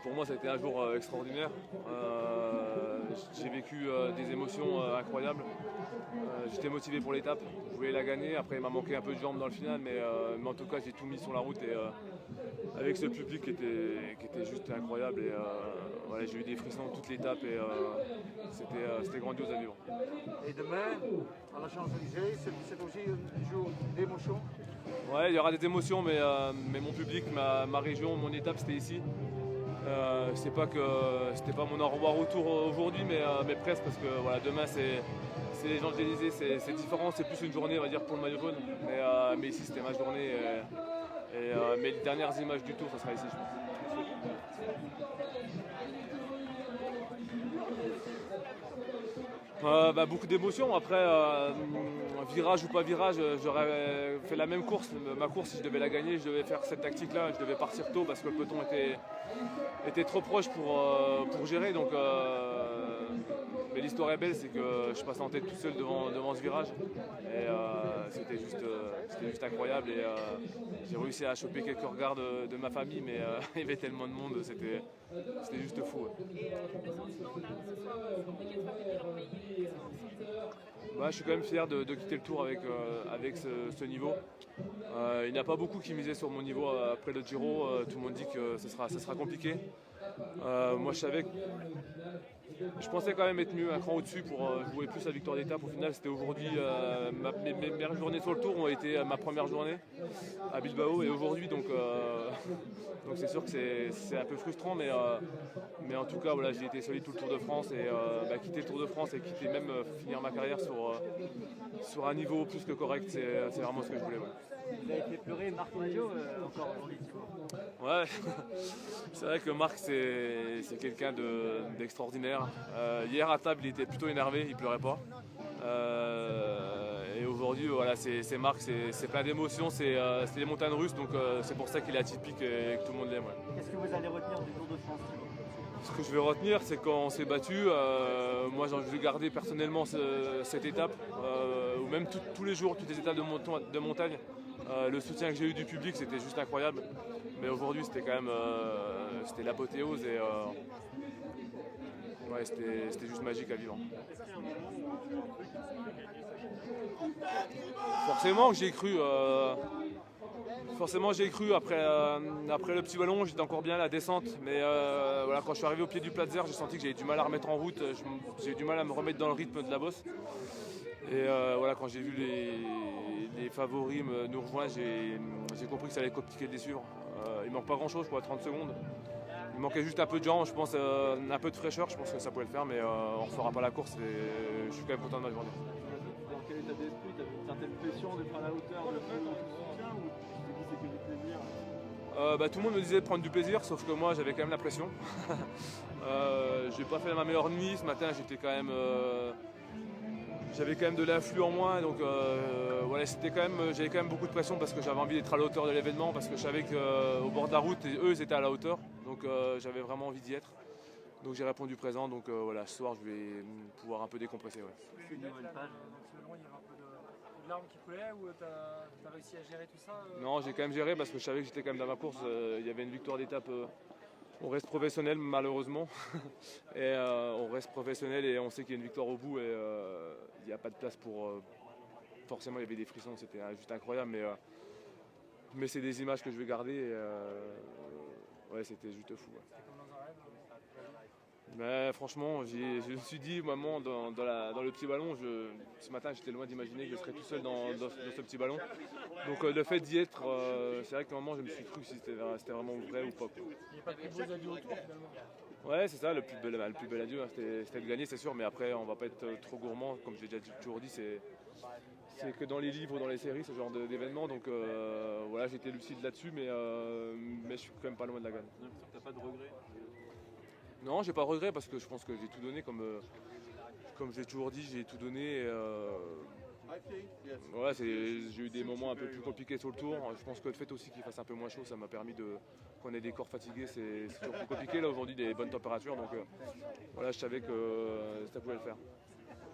pour moi, ça a été un jour extraordinaire. J'ai vécu des émotions incroyables. J'étais motivé pour l'étape, je voulais la gagner. Après, il m'a manqué un peu de jambes dans le final, mais en tout cas, j'ai tout mis sur la route. Et avec ce public qui était juste incroyable. Et voilà, j'ai eu des frissons toute l'étape et c'était grandiose à vivre. Et demain, à la Champs-Élysées, c'est aussi un jour d'émotion? Ouais, il y aura des émotions, mais mon public, ma région, mon étape, c'était ici. C'est pas mon au revoir retour aujourd'hui, mais presque, parce que voilà, demain c'est les Champs-Élysées, c'est différent, c'est plus une journée, on va dire, pour le maillot jaune. Mais ici c'était ma journée. Mais les dernières images du tour, ça sera ici, je pense. Beaucoup d'émotions. Après, virage ou pas virage, j'aurais fait la même course. Ma course, si je devais la gagner, je devais faire cette tactique-là. Je devais partir tôt parce que le peloton était trop proche pour gérer. Donc, mais l'histoire est belle, c'est que je passe en tête tout seul devant ce virage. Et c'était juste incroyable. Et j'ai réussi à choper quelques regards de ma famille, mais il y avait tellement de monde, c'était juste fou. Ouais. Je suis quand même fier de quitter le tour avec ce niveau. Il n'y a pas beaucoup qui misaient sur mon niveau après le Giro. Tout le monde dit que ce sera compliqué. Moi, je pensais quand même être mieux, un cran au-dessus pour jouer plus la victoire d'étape. Au final, c'était aujourd'hui, mes meilleures journées sur le tour ont été ma première journée à Bilbao et aujourd'hui. Donc c'est sûr que c'est un peu frustrant, mais en tout cas, voilà, j'ai été solide tout le Tour de France et quitter le Tour de France et quitter même finir ma carrière sur un niveau plus que correct, c'est vraiment ce que je voulais. Ouais. Vous avez fait pleurer Marc Madio encore aujourd'hui. Ouais, c'est vrai que Marc c'est quelqu'un d'extraordinaire. Hier à table il était plutôt énervé, il pleurait pas. Et aujourd'hui voilà, c'est Marc, c'est plein d'émotions, c'est les montagnes russes, donc c'est pour ça qu'il est atypique et que tout le monde l'aime. Ouais. Qu'est-ce que vous allez retenir du Tour de France? Ce que je vais retenir, c'est qu'on s'est battu. Moi, j'ai envie de garder personnellement cette étape, ou même tous les jours, toutes les étapes de montagne. Le soutien que j'ai eu du public, c'était juste incroyable. Mais aujourd'hui, c'était quand même c'était l'apothéose et ouais, c'était juste magique à vivre. Forcément que j'ai cru. Forcément j'ai cru après le petit ballon, j'étais encore bien à la descente, mais voilà, quand je suis arrivé au pied du Platzer, j'ai senti que j'avais du mal à remettre en route, j'ai eu du mal à me remettre dans le rythme de la bosse. Et voilà, quand j'ai vu les favoris nous rejoindre, j'ai compris que ça allait être compliqué de les suivre. Il manque pas grand chose pour 30 secondes. Il manquait juste un peu de jambes, je pense, un peu de fraîcheur, je pense que ça pouvait le faire, mais on ne refera pas la course et je suis quand même content de ma journée. Dans quel état d'esprit? Tu as une certaine pression d'être à la hauteur de ton soutien ou tu te dis c'est que du plaisir? Tout le monde me disait de prendre du plaisir, sauf que moi j'avais quand même la pression. J'ai pas fait ma meilleure nuit, ce matin j'avais quand même de l'afflux en moins, donc voilà, j'avais quand même beaucoup de pression parce que j'avais envie d'être à la hauteur de l'événement, parce que je savais qu'au bord de la route, eux ils étaient à la hauteur, donc j'avais vraiment envie d'y être. Donc j'ai répondu présent, donc voilà, ce soir je vais pouvoir un peu décompresser. Ouais. Il y avait un peu de larmes qui coulaient ou tu as réussi à gérer tout ça? Non, j'ai quand même géré parce que je savais que j'étais quand même dans ma course. Il y avait une victoire d'étape. On reste professionnel malheureusement. Et on reste professionnel et on sait qu'il y a une victoire au bout et il n'y a pas de place pour. Forcément, il y avait des frissons, c'était juste incroyable, mais c'est des images que je vais garder. Et, ouais, c'était juste fou. Ouais. Mais franchement, je me suis dit, maman, dans le petit ballon, ce matin j'étais loin d'imaginer que je serais tout seul dans ce petit ballon. Donc le fait d'y être, c'est vrai qu'à un moment je me suis cru si c'était vraiment vrai ou pas. Il n'y a pas de plus beaux adieux autour finalement. Ouais, c'est ça, le plus bel adieu, hein, c'était de gagner, c'est sûr, mais après on va pas être trop gourmand, comme j'ai déjà toujours dit, c'est que dans les livres, dans les séries, ce genre d'événements. Donc voilà, j'étais lucide là-dessus, mais je suis quand même pas loin de la gagne. Tu n'as pas de regret? Non, j'ai pas de regret parce que je pense que j'ai tout donné, comme j'ai toujours dit, j'ai tout donné. Ouais, j'ai eu des moments un peu plus compliqués sur le tour. Je pense que le fait aussi qu'il fasse un peu moins chaud, ça m'a permis qu'on ait des corps fatigués, c'est toujours plus compliqué. Là aujourd'hui, des bonnes températures, donc voilà, je savais que ça pouvait le faire.